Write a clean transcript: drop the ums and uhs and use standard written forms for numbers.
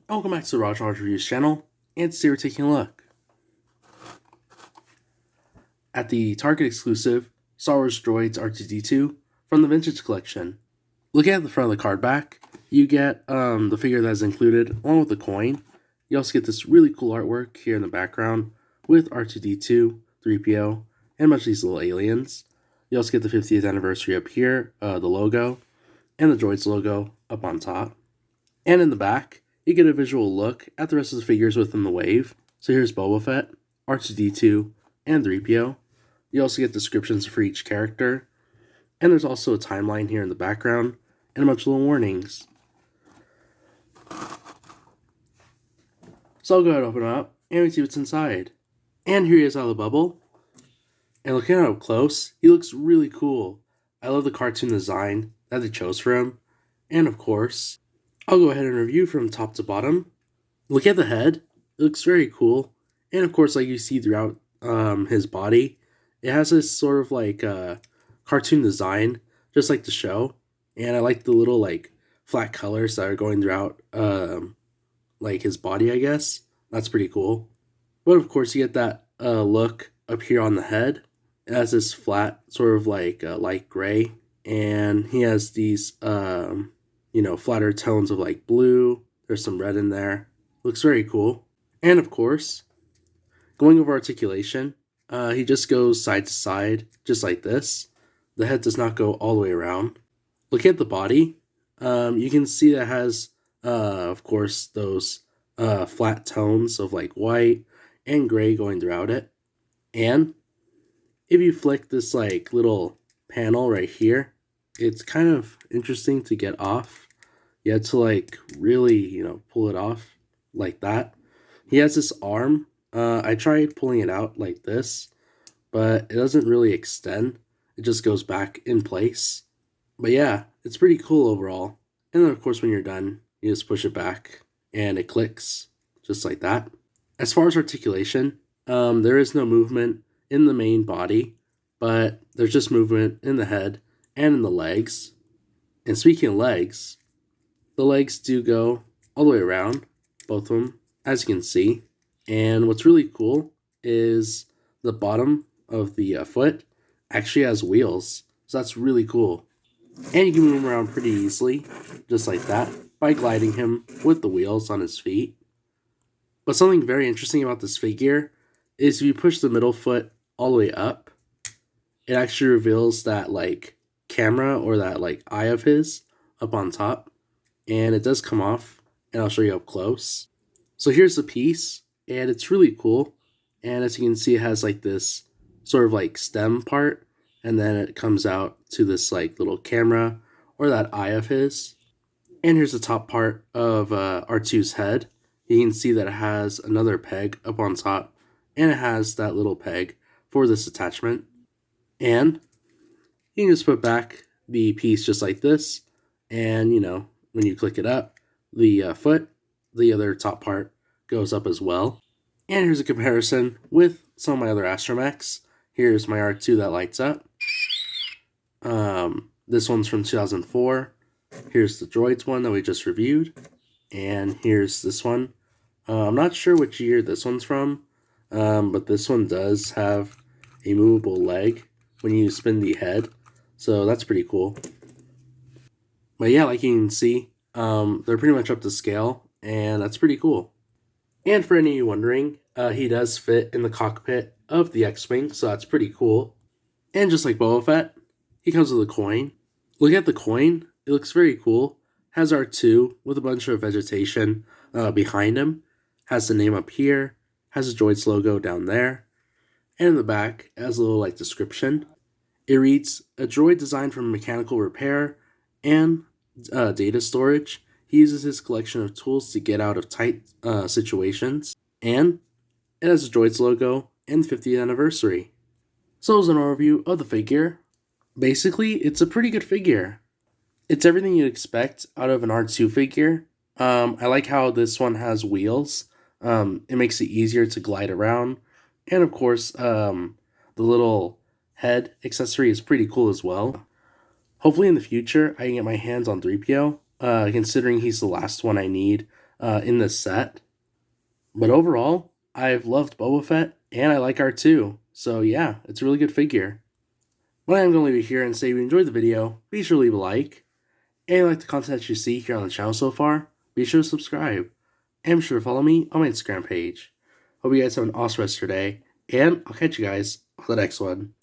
Welcome back to the R2-D2 Reviews channel, and today we're taking a look at the Target exclusive Star Wars Droids R2-D2 from the Vintage Collection. Looking at the front of the card back, you get the figure that is included along with the coin. You also get this really cool artwork here in the background with R2-D2, 3PO, and a bunch of these little aliens. You also get the 50th anniversary up here, the logo, and the Droids logo up on top. And in the back, you get a visual look at the rest of the figures within the wave. So here's Boba Fett, R2-D2, and 3PO. You also get descriptions for each character. And there's also a timeline here in the background, and a bunch of little warnings. So I'll go ahead and open it up, and see what's inside. And here he is out of the bubble. And looking at him up close, he looks really cool. I love the cartoon design that they chose for him. And of course, I'll go ahead and review from top to bottom. Look at the head. It looks very cool. And of course, like you see throughout his body, it has this sort of like cartoon design, just like the show. And I like the little like flat colors that are going throughout like his body, I guess. That's pretty cool. But of course, you get that look up here on the head. It has this flat sort of like light gray. And he has these flatter tones of like blue. There's some red in there. Looks very cool. And of course, going over articulation, he just goes side to side, just like this. The head does not go all the way around. Look at the body. You can see that it has, of course, those flat tones of like white and gray going throughout it. And if you flick this like little panel right here, it's kind of interesting to get off. You have to like really, pull it off like that. He has this arm. I tried pulling it out like this, but it doesn't really extend. It just goes back in place. But yeah, it's pretty cool overall. And then of course when you're done, you just push it back and it clicks just like that. As far as articulation, there is no movement in the main body, but there's just movement in the head and in the legs. And speaking of legs, the legs do go all the way around, both of them, as you can see. And what's really cool is the bottom of the foot actually has wheels. So that's really cool. And you can move him around pretty easily, just like that, by gliding him with the wheels on his feet. But something very interesting about this figure is if you push the middle foot all the way up, it actually reveals that like camera or that like eye of his up on top. And it does come off, and I'll show you up close. So here's the piece, and it's really cool. And as you can see, it has like this sort of like stem part, and then it comes out to this like little camera or that eye of his. And here's the top part of R2's head. You can see that it has another peg up on top, and it has that little peg for this attachment. And you can just put back the piece just like this, and when you click it up, the foot, the other top part, goes up as well. And here's a comparison with some of my other astromechs. Here's my R2 that lights up. This one's from 2004. Here's the Droids one that we just reviewed. And here's this one. I'm not sure which year this one's from, but this one does have a movable leg when you spin the head. So that's pretty cool. But yeah, like you can see, they're pretty much up to scale, and that's pretty cool. And for any of you wondering, he does fit in the cockpit of the X-Wing, so that's pretty cool. And just like Boba Fett, he comes with a coin. Look at the coin. It looks very cool. Has R2 with a bunch of vegetation behind him. Has the name up here. Has the Droids logo down there. And in the back, it has a little like description. It reads, a droid designed for mechanical repair and data storage. He uses his collection of tools to get out of tight situations. And it has a Droids logo and 50th anniversary. So as an overview of the figure, basically it's a pretty good figure. It's everything you'd expect out of an R2 figure. I like how this one has wheels. It makes it easier to glide around. And of course, the little head accessory is pretty cool as well. Hopefully in the future, I can get my hands on 3PO, considering he's the last one I need in this set. But overall, I've loved Boba Fett, and I like R2. So yeah, it's a really good figure. But I'm going to leave it here and say if you enjoyed the video, be sure to leave a like. And if you like the content that you see here on the channel so far, be sure to subscribe. And be sure to follow me on my Instagram page. Hope you guys have an awesome rest of your day, and I'll catch you guys on the next one.